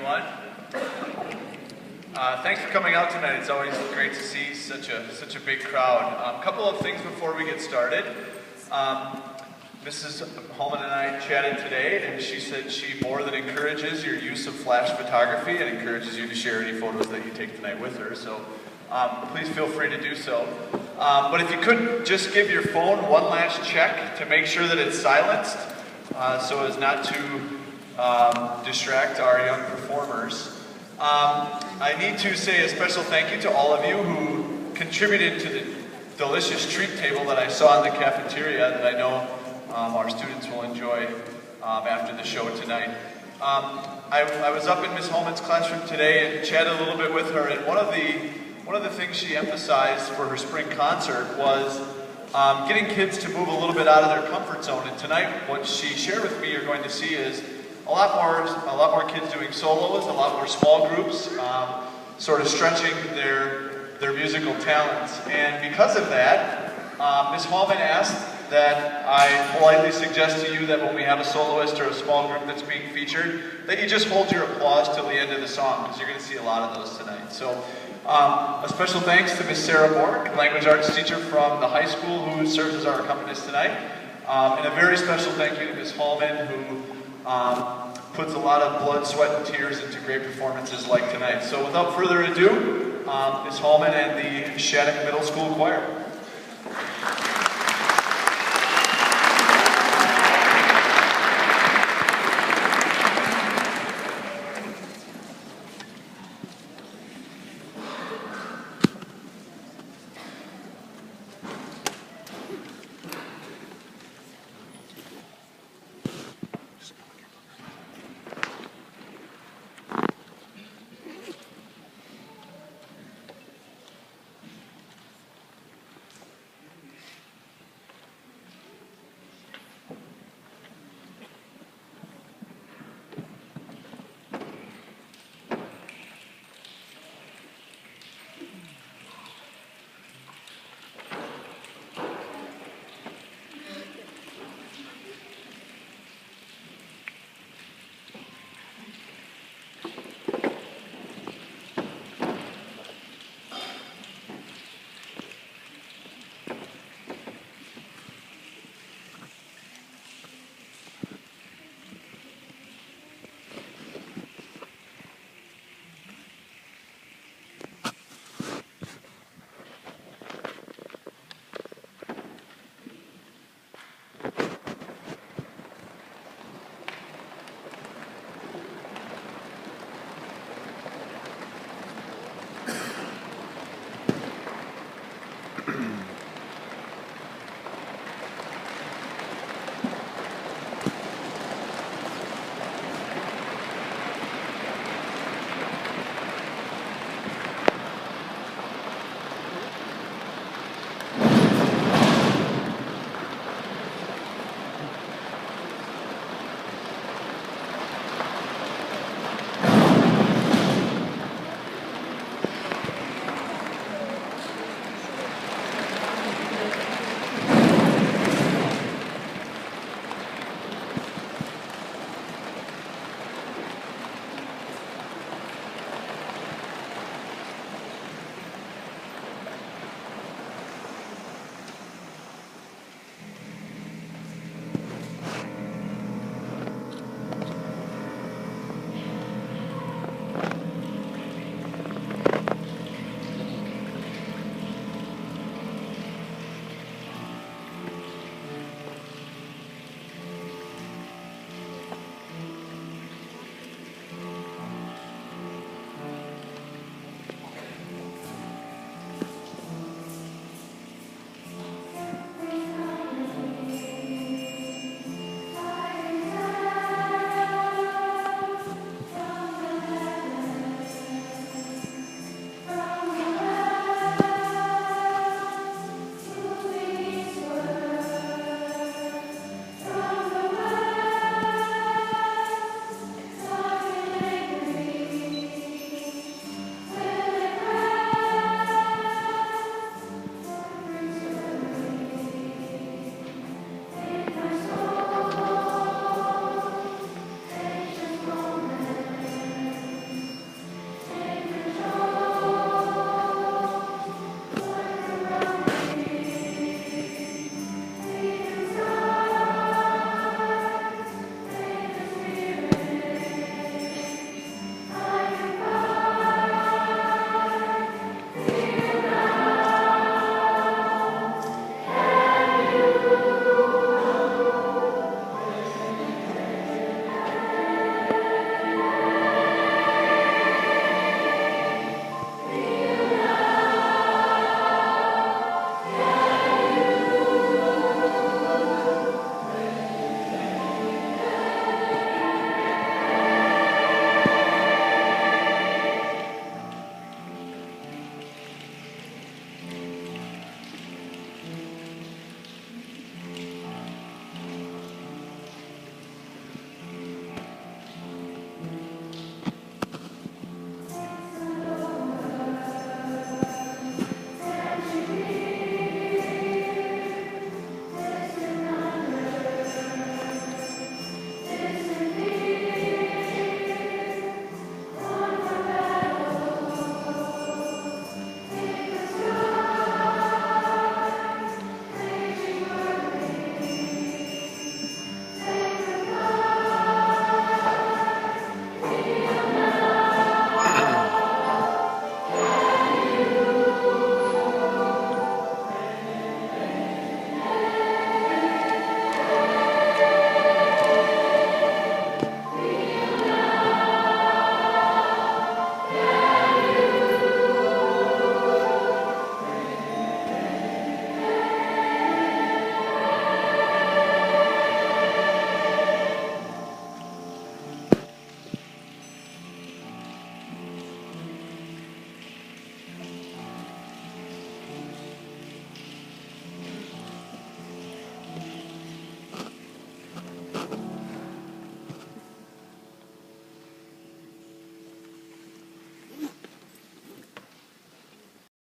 everyone. Thanks for coming out tonight. It's always great to see such a big crowd. A couple of things before we get started. Mrs. Holman and I chatted today, and she said she more than encourages your use of flash photography and encourages you to share any photos that you take tonight with her. So please feel free to do so. But if you could just give your phone one last check to make sure that it's silenced, so as not to distract our young performers. I need to say a special thank you to all of you who contributed to the delicious treat table that I saw in the cafeteria that I know our students will enjoy after the show tonight. I was up in Ms. Holman's classroom today and chatted a little bit with her, and one of the things she emphasized for her spring concert was getting kids to move a little bit out of their comfort zone. And tonight, what she shared with me, you're going to see is a lot more kids doing solos, a lot more small groups, sort of stretching their musical talents. And because of that, Ms. Holman asked that I politely suggest to you that when we have a soloist or a small group that's being featured, that you just hold your applause till the end of the song, because you're going to see a lot of those tonight. So a special thanks to Ms. Sarah Bork, language arts teacher from the high school, who serves as our accompanist tonight. And a very special thank you to Ms. Holman, who puts a lot of blood, sweat, and tears into great performances like tonight. So without further ado, Ms. Holman and the Shattuck Middle School Choir.